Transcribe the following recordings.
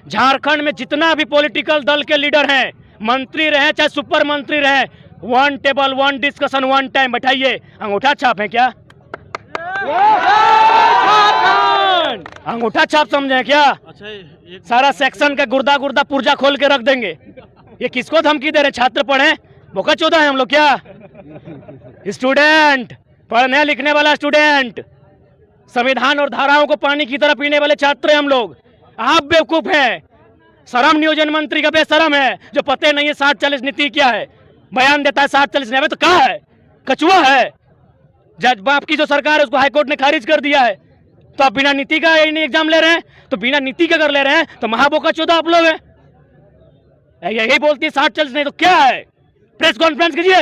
झारखंड में जितना भी पॉलिटिकल दल के लीडर हैं, मंत्री रहे चाहे सुपर मंत्री रहे, one table one discussion one time बैठाइए। अंगूठा छाप है क्या? अंगूठा छाप समझे क्या? अच्छा, सारा सेक्शन का गुर्दा गुर्दा पुर्जा खोल के रख देंगे। ये किसको धमकी दे रहे? छात्र पढ़े? बोका चौदह है हम लोग क्या? स्टूडेंट, पढ़ने लिखने वाला स्टूडेंट, संविधान और धाराओं को पानी की तरह पीने वाले छात्र हैं हम लोग। आप बेवकूफ हैं। श्रम नियोजन मंत्री का बेशरम है जो पते नहीं है 60-40 नीति क्या है। बयान देता है 60-40 नहीं, तो कहा है कछुआ है। जज बाप की जो सरकार है उसको हाईकोर्ट ने खारिज कर दिया है। तो आप बिना नीति का एग्जाम ले रहे हैं, तो बिना नीति का अगर ले रहे हैं तो महाबोका चौदह आप लोग हैं। यही बोलती है 60-40 नहीं तो क्या है? प्रेस कॉन्फ्रेंस कीजिए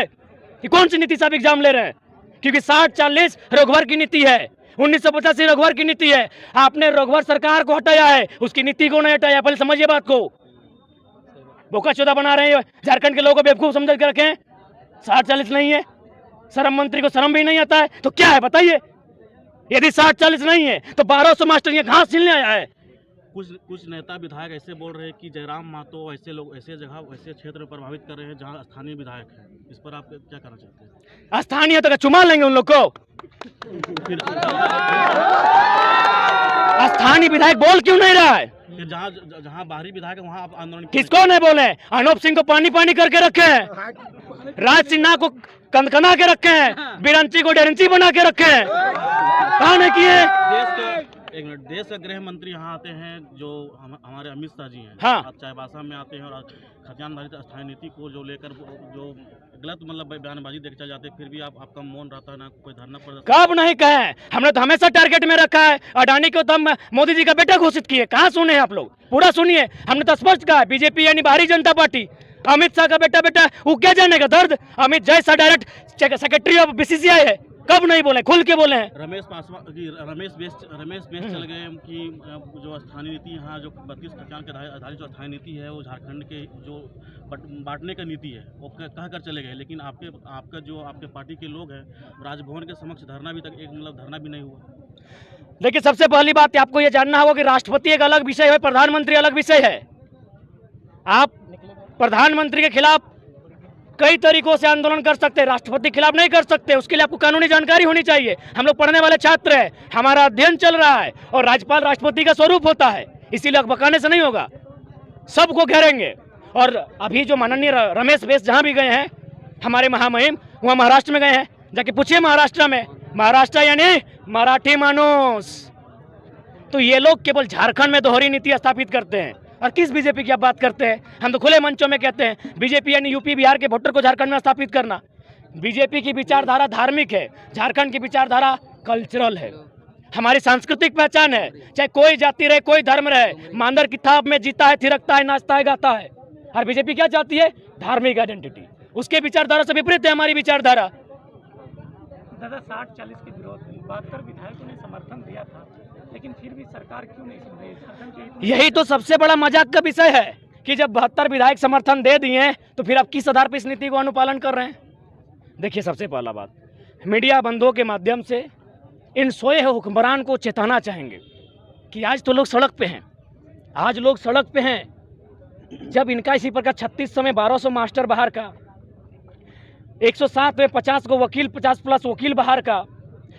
कि कौन सी नीति से आप एग्जाम ले रहे हैं, क्योंकि 60-40 रघुवर की नीति है, 1985 रघुवर की नीति है। आपने रघुवर सरकार को हटाया है, उसकी नीति को नहीं हटाया। पहले समझिए बात को। बोका चौदह बना रहे हैं, झारखंड के लोगों को बेवकूफ समझ कर रखें। 60-40 नहीं है, श्रम मंत्री को शर्म भी नहीं आता है, तो क्या है बताइए? यदि 60-40 नहीं है तो 1200 मास्टर ये घास छीलने आया है। कुछ नेता विधायक ऐसे बोल रहे हैं कि जयराम महतो ऐसे लोग ऐसे जगह ऐसे क्षेत्र प्रभावित कर रहे हैं जहां स्थानीय विधायक हैं। इस पर आप क्या कहना चाहते हैं? स्थानीय तो चुमा लेंगे उन लोग को। स्थानीय विधायक बोल क्यों नहीं रहा है? जहां बाहरी विधायक है वहां आप आंदोलन किसको नहीं बोले? अनूप सिंह को पानी पानी करके रखे हैं, राज सिन्हा को कनकना के रखे हैं, बिरंची को डेरंची बना के रखे हैं। कहा नहीं किए? एक मिनट, देश के गृह मंत्री यहाँ आते हैं जो हमारे अमित शाह जी हैं। हाँ, चाईबासा में आते हैं और खतियान धारित स्थानीय नीति को जो लेकर जो गलत मतलब बयानबाजी देकर चल जाते हैं, फिर भी आपका मौन रहता है, ना कोई धरना प्रदर्शन। कब नहीं कहे? हमने तो हमेशा टारगेट में रखा है। अडानी को तो मोदी जी का बेटा घोषित किए। कहाँ सुने हैं आप लोग? पूरा सुनिए। हमने तो स्पष्ट कहा बीजेपी यानी भारतीय जनता पार्टी, अमित शाह का बेटा वो क्या जानेगा दर्द? अमित जैसा डायरेक्ट सेक्रेटरी ऑफ बीसीसीआई है, कब नहीं बोले? खुल के बोले हैं। रमेश बेस चल गए कि जो स्थानीय नीति यहाँ जो 32 खतियान के आधारित जो स्थानीय नीति है वो झारखंड के जो बांटने का नीति है वो कह कर चले गए, लेकिन आपके पार्टी के लोग हैं राजभवन के समक्ष धरना भी तक धरना भी नहीं हुआ। देखिए, सबसे पहली बात आपको ये जानना होगा कि राष्ट्रपति एक अलग विषय है, प्रधानमंत्री अलग विषय है। आप प्रधानमंत्री के खिलाफ कई तरीकों से आंदोलन कर सकते हैं, राष्ट्रपति के खिलाफ नहीं कर सकते। उसके लिए आपको कानूनी जानकारी होनी चाहिए। हम लोग पढ़ने वाले छात्र हैं, हमारा अध्ययन चल रहा है और राज्यपाल राष्ट्रपति का स्वरूप होता है, इसीलिए बकाने से नहीं होगा। सबको घेरेंगे। और अभी जो माननीय रमेश बेस जहां भी गए हैं हमारे महामहिम, वहां महाराष्ट्र में गए हैं, जाके पूछिए महाराष्ट्र में, महाराष्ट्र यानी मराठी मानुस। तो ये लोग केवल झारखंड में दोहरी नीति स्थापित करते हैं। और किस बीजेपी की आप बात करते हैं? हम तो खुले मंचों में कहते हैं बीजेपी यानी यूपी बिहार के वोटर को झारखंड में स्थापित करना। बीजेपी की विचारधारा धार्मिक है, झारखंड की विचारधारा कल्चरल है, हमारी सांस्कृतिक पहचान है। चाहे कोई जाति रहे, कोई धर्म रहे, मांदर की थाप में जीता है, थिरकता है, नाचता है, गाता है। और बीजेपी क्या चाहती है? धार्मिक आइडेंटिटी। उसके विचारधारा से विपरीत है हमारी विचारधारा। दादा 60-40 के विरोध में 72 विधायकों ने समर्थन दिया था, लेकिन फिर भी सरकार क्यों नहीं सुन रही? यही तो सबसे बड़ा मजाक का विषय है कि जब 72 विधायक समर्थन दे दिए तो फिर आप किस आधार पर इस नीति को अनुपालन कर रहे हैं? देखिए, सबसे पहला बात, मीडिया बंधुओं के माध्यम से इन सोए हुए हुक्मरान को चेताना चाहेंगे कि आज तो लोग सड़क पे हैं, आज लोग सड़क पे हैं। जब इनका इसी प्रकार 3600 में 1200 मास्टर बाहर का, 107 में 50 को वकील, 50 प्लस वकील बाहर का,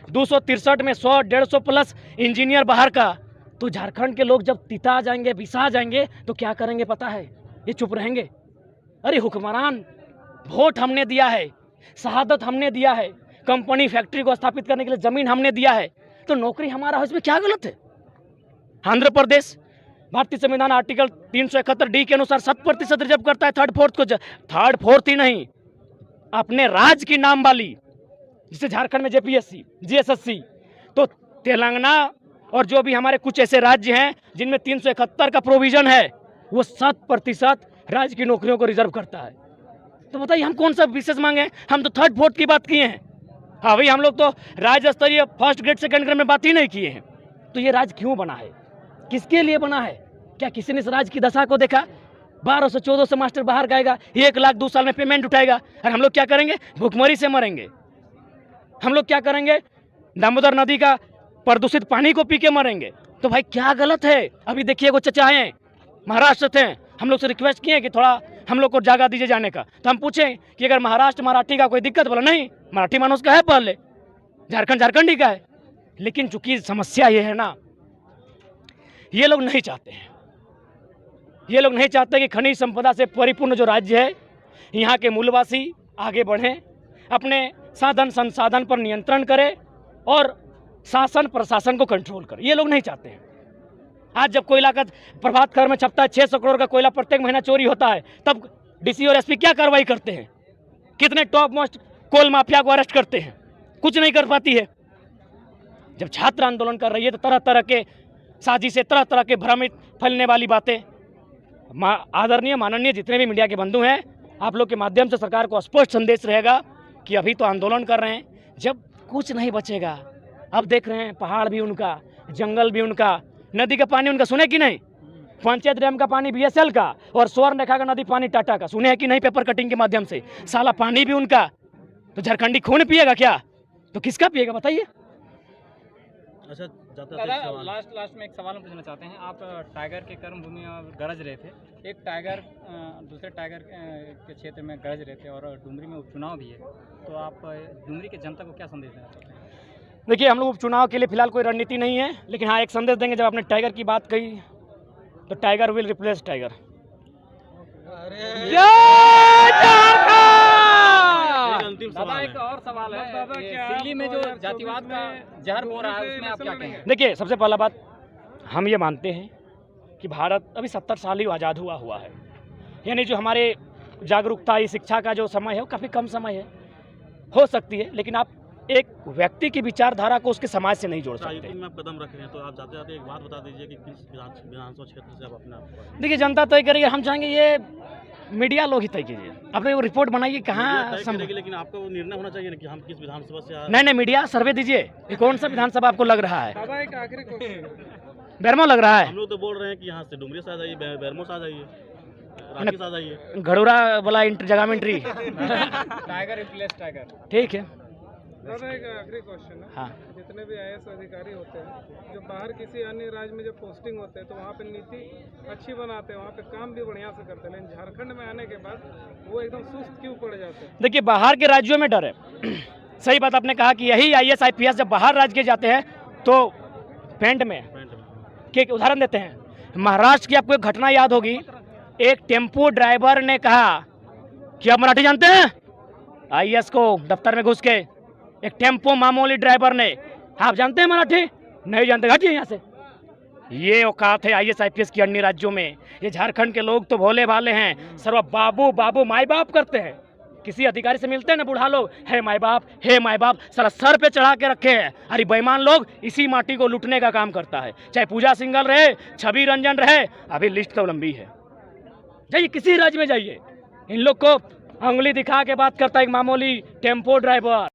263 में 100-150 प्लस इंजीनियर बाहर का, तो झारखंड के लोग जब तिता जाएंगे, बिसा जाएंगे तो क्या करेंगे पता है? ये चुप रहेंगे। अरे हुक्मरान, वोट हमने दिया है, शहादत हमने दिया है, कंपनी फैक्ट्री को स्थापित करने के लिए जमीन हमने दिया है, तो नौकरी हमारा है, इसमें क्या गलत है? आंध्र प्रदेश भारतीय संविधान आर्टिकल 371D के अनुसार 7% रिजर्व करता है थर्ड फोर्थ को। थर्ड फोर्थ ही नहीं, अपने राज्य की नाम वाली, जिसे झारखंड में जेपीएससी, जीएसएससी, तो तेलंगाना और जो भी हमारे कुछ ऐसे राज्य हैं जिनमें 371 का प्रोविजन है, वो 7% राज्य की नौकरियों को रिजर्व करता है। तो बताइए हम कौन सा विशेष मांगे? हम तो थर्ड फोर्थ की बात किए हैं। हाँ भाई, हम लोग तो राज्य स्तरीय फर्स्ट ग्रेड सेकंड ग्रेड में बात ही नहीं किए हैं। तो ये राज्य क्यों बना है? किसके लिए बना है? क्या किसी ने इस राज्य की दशा को देखा? 1200-1400 मास्टर बाहर गाएगा, 1 लाख 2 साल में पेमेंट उठाएगा, और हम लोग क्या करेंगे? भूखमरी से मरेंगे। हम लोग क्या करेंगे? दामोदर नदी का प्रदूषित पानी को पी के मरेंगे। तो भाई क्या गलत है? अभी देखिए वो चचा हैं महाराष्ट्र थे, हम लोग से रिक्वेस्ट किए कि थोड़ा हम लोग को जगह दीजिए जाने का। तो हम पूछें कि अगर महाराष्ट्र मराठी का कोई दिक्कत, बोला नहीं, मराठी मानो उसका है पहले, झारखंड झारखंडी का है। लेकिन चूंकि समस्या ये है ना, ये लोग नहीं चाहते हैं, ये लोग नहीं चाहते कि खनिज संपदा से परिपूर्ण जो राज्य है, यहाँ के मूलवासी आगे बढ़ें, अपने साधन संसाधन पर नियंत्रण करें और शासन प्रशासन को कंट्रोल करें। ये लोग नहीं चाहते हैं। आज जब कोयला का प्रभात खबर में छपता है 600 करोड़ का कोयला प्रत्येक महीना चोरी होता है, तब डीसी और एसपी क्या कार्रवाई करते हैं? कितने टॉप मोस्ट कोल माफिया को अरेस्ट करते हैं? कुछ नहीं कर पाती है। जब छात्र आंदोलन कर रही है तो तरह तरह के साजिशें, तरह तरह के भ्रमित फैलने वाली बातें। आदरणीय माननीय जितने भी मीडिया के बंधु हैं, आप लोग के माध्यम से सरकार को स्पष्ट संदेश रहेगा कि अभी तो आंदोलन कर रहे हैं, जब कुछ नहीं बचेगा। अब देख रहे हैं पहाड़ भी उनका, जंगल भी उनका, नदी का पानी उनका, सुने कि नहीं? पंचायत डैम का पानी बीएसएल का और स्वर्ण रेखा का नदी पानी टाटा का, सुने हैं कि नहीं? पेपर कटिंग के माध्यम से साला पानी भी उनका। तो झारखंडी खून पिएगा क्या? तो किसका पिएगा बताइए? अच्छा, दादा लास्ट में एक सवाल हम पूछना चाहते हैं। आप टाइगर के कर्मभूमि में गरज रहे थे, एक टाइगर दूसरे टाइगर के क्षेत्र में गरज रहे थे और डुमरी में उपचुनाव भी है, तो आप डुमरी की जनता को क्या संदेश देना चाहते हैं? देखिए, हम लोग उपचुनाव के लिए फिलहाल कोई रणनीति नहीं है, लेकिन हाँ एक संदेश देंगे। जब आपने टाइगर की बात कही तो टाइगर विल रिप्लेस टाइगर। अंतिम दादा सवाल एक है। और सवाल है, ये दिल्ली में जो जातिवाद का जहर बो रहा है उसमें आप क्या कहेंगे? देखिए, सबसे पहला बात, हम ये मानते हैं कि भारत अभी 70 साल ही आज़ाद हुआ है, यानी जो हमारे जागरूकता, ये शिक्षा का जो समय है वो काफ़ी कम समय है। हो सकती है, लेकिन आप एक व्यक्ति की विचारधारा को उसके समाज से नहीं जोड़ सकते। राजनीति में आप कदम रख रहे हैं, तो आप जाते जाते एक बात बता दीजिए कि किस विधानसभा क्षेत्र से आप अपने आप को देखिए, जनता तय करेगी, हम चाहेंगे ये मीडिया लोग ही तय कीजिए। अपने वो रिपोर्ट बनाइए कहाँ तय करेगी, लेकिन आपका वो निर्णय होना चाहिए ना कि हम किस विधानसभा से नहीं, मीडिया सर्वे दीजिए, ये कौन सा विधानसभा आपको लग रहा है? दादा एक आखिरी क्वेश्चन, बेरमो लग रहा है? हम लोग तो बोल रहे हैं कि यहाँ से डुमरी से आ जाइए, बेरमो से आ जाइए, रांची से आ जाइए। घड़ोरा वाला जगह में एंट्री। Tiger replace tiger. ठीक है। दादा एक आखिरी क्वेश्चन है। हाँ, जितने भी आईएएस अधिकारी होते हैं, जो बाहर किसी अन्य राज्य में जब पोस्टिंग होते हैं तो वहाँ पे नीति अच्छी बनाते हैं, वहाँ पे काम भी बढ़िया से करते हैं, लेकिन झारखंड में आने के बाद वो एकदम सुस्त क्यों पड़ जाते हैं? देखिए, बाहर के राज्यों में डर है। सही बात आपने कहा कि यही आईएएस आईपीएस जब बाहर राज्य के जाते हैं तो पेंट में के उदाहरण देते हैं। महाराष्ट्र की आपको एक घटना याद होगी, एक टेम्पो ड्राइवर ने कहा कि आप मराठी जानते हैं? आईएएस को दफ्तर में घुस के एक टेम्पो मामूली ड्राइवर ने, आप जानते हैं मराठी? नहीं जानते, हटिए यहाँ से। ये औकात है आईएएस आईपीएस की अन्य राज्यों में। ये झारखंड के लोग तो भोले भाले हैं, सर्व बाबू बाबू माई बाप करते हैं। किसी अधिकारी से मिलते हैं ना बूढ़ा लोग, हे माई बाप, हे माई बाप, साला सर पे चढ़ा के रखे हैं। अरे बेईमान लोग इसी माटी को लूटने का काम करता है, चाहे पूजा सिंघल रहे, छवि रंजन रहे, अभी लिस्ट तो लंबी है। जाइए किसी राज्य में जाइए, इन लोग को उंगली दिखा के बात करता है एक मामूली टेम्पो ड्राइवर।